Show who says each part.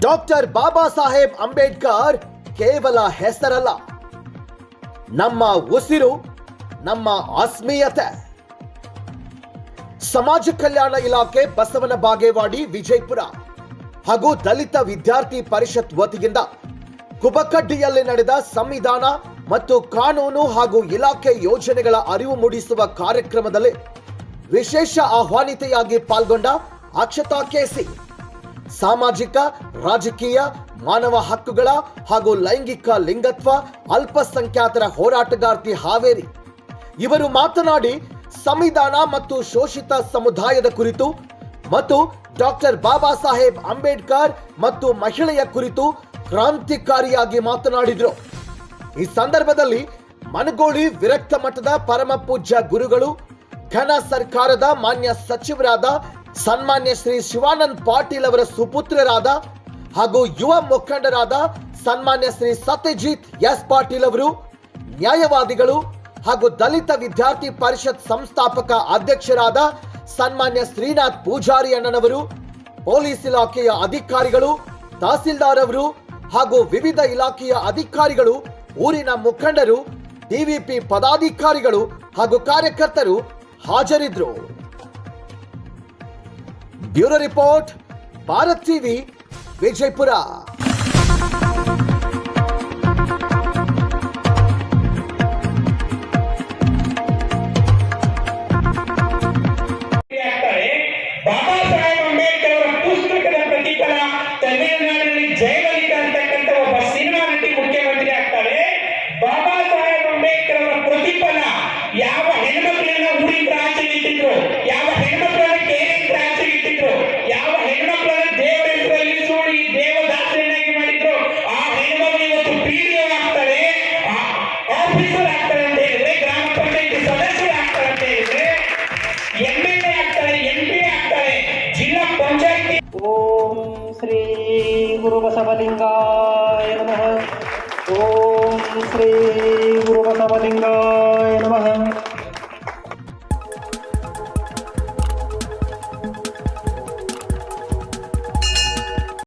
Speaker 1: Doctor ಬಾಬಾ ಸಾಹೇಬ್ ಅಂಬೇಡ್ಕರ್ ಕೇವಲ ಹೆಸರಲ್ಲ, ನಮ್ಮ ಉಸಿರು, ನಮ್ಮ ಆತ್ಮೀಯತೆ. ಸಮಾಜ ಕಲ್ಯಾಣ ಇಲಾಖೆ ಬಸವನ ಬಾಗೇವಾಡಿ ವಿಜಯಪುರ ಹಾಗೂ ದಲಿತ ವಿದ್ಯಾರ್ಥಿ ಪರಿಷತ್ ವತಿಯಿಂದ ಕುಬಕಡ್ಡಿಯಲ್ಲಿ ನಡೆದ ಸಂವಿಧಾನ ಮತ್ತು ಕಾನೂನು ಹಾಗೂ ಇಲಾಖೆ ಯೋಜನೆಗಳ ಅರಿವು ಮೂಡಿಸುವ ಕಾರ್ಯಕ್ರಮದಲ್ಲಿ ವಿಶೇಷ ಆಹ್ವಾನಿತೆಯಾಗಿ ಪಾಲ್ಗೊಂಡ ಅಕ್ಷತಾ ಕೆಸಿ ಸಾಮಾಜಿಕ, ರಾಜಕೀಯ, ಮಾನವ ಹಕ್ಕುಗಳ ಹಾಗೂ ಲೈಂಗಿಕ ಲಿಂಗತ್ವ ಅಲ್ಪಸಂಖ್ಯಾತರ ಹೋರಾಟಗಾರ್ತಿ ಹಾವೇರಿ ಇವರು ಮಾತನಾಡಿ ಸಂವಿಧಾನ ಮತ್ತು ಶೋಷಿತ ಸಮುದಾಯದ ಕುರಿತು ಮತ್ತು ಡಾಕ್ಟರ್ ಬಾಬಾ ಸಾಹೇಬ್ ಅಂಬೇಡ್ಕರ್ ಮತ್ತು ಮಹಿಳೆಯ ಕುರಿತು ಕ್ರಾಂತಿಕಾರಿಯಾಗಿ ಮಾತನಾಡಿದರು. ಈ ಸಂದರ್ಭದಲ್ಲಿ ಮನಗೋಳಿ ವಿರಕ್ತ ಮಠದ ಪರಮ ಪೂಜ್ಯ ಗುರುಗಳು, ಘನ ಸರ್ಕಾರದ ಮಾನ್ಯ ಸಚಿವರಾದ ಸನ್ಮಾನ್ಯ ಶ್ರೀ ಶಿವಾನಂದ ಪಾಟೀಲ್ ಅವರ ಸುಪುತ್ರರಾದ ಹಾಗೂ ಯುವ ಮುಖಂಡರಾದ ಸನ್ಮಾನ್ಯ ಶ್ರೀ ಸತ್ಯಜಿತ್ ಎಸ್ ಪಾಟೀಲ್ ಅವರು, ನ್ಯಾಯವಾದಿಗಳು ಹಾಗೂ ದಲಿತ ವಿದ್ಯಾರ್ಥಿ ಪರಿಷತ್ ಸಂಸ್ಥಾಪಕ ಅಧ್ಯಕ್ಷರಾದ ಸನ್ಮಾನ್ಯ ಶ್ರೀನಾಥ್ ಪೂಜಾರಿ ಅಣ್ಣನವರು, ಪೊಲೀಸ್ ಇಲಾಖೆಯ ಅಧಿಕಾರಿಗಳು, ತಹಸೀಲ್ದಾರ್ ಅವರು ಹಾಗೂ ವಿವಿಧ ಇಲಾಖೆಯ ಅಧಿಕಾರಿಗಳು, ಊರಿನ ಮುಖಂಡರು, ಡಿವಿಪಿ ಪದಾಧಿಕಾರಿಗಳು ಹಾಗೂ ಕಾರ್ಯಕರ್ತರು ಹಾಜರಿದ್ದರು. Bureau report, Bharat TV, Vijayapura.
Speaker 2: Baba Saheb Ambedkar ಅವರ ಪುಸ್ತಕದ ಪ್ರತಿಫಲ ತಮಿಳುನಾಡಿನಲ್ಲಿ ಜಯಲಲಿತಾ ಅಂತಕ್ಕಂಥ ಒಬ್ಬ ಸಿನಿಮಾ ನಟಿ ಮುಖ್ಯಮಂತ್ರಿ ಆಗ್ತಾರೆ. ಬಾಬಾ ಸಾಹೇಬ್ ಅಂಬೇಡ್ಕರ್ ಅವರ ಪ್ರತಿಫಲ ಯಾವ ಹೆಣ್ಮಕ್ಳನ್ನ ಊರಿಂದ ಆಚೆಗಿಟ್ಟಿದ್ರು, ಯಾವ ಹೆಣ್ಮಕ್ಳನ್ನ ಕೇಂದ್ರ ಆಚೆಗಿಟ್ಟಿದ್ರು, ಯಾವ ಹೆಣ್ಮಕ್ಳನ್ನ ದೇವರ ಹೆಸರಲ್ಲಿ ಸೂಡಿ ದೇವದಾಸರನ್ನಾಗಿ ಮಾಡಿದ್ರು, ಆ ಹೆಣ್ಮಕ್ಳು ಇವತ್ತು ಪಿಡಿಒ ಆಗ್ತಾರೆ, ಆಫೀಸರ್ ಆಗ್ತಾರೆ ಅಂತ ಹೇಳಿದ್ರೆ, ಗ್ರಾಮ ಪಂಚಾಯತಿ ಸದಸ್ಯರಾಗ್ತಾರೆ ಅಂತ ಹೇಳಿದ್ರೆ, ಎಂಎಲ್ಎ ಆಗ್ತಾರೆ, ಎಂಪಿ ಆಗ್ತಾರೆ, ಜಿಲ್ಲಾ ಪಂಚಾಯತಿ.
Speaker 3: ಓಂ ಶ್ರೀ ಗುರು ಬಸವಲಿಂಗಾಯ ನಮಃ. ಓಂ ಶ್ರೀ ಗುರು ಬಸವಲಿಂಗಾಯ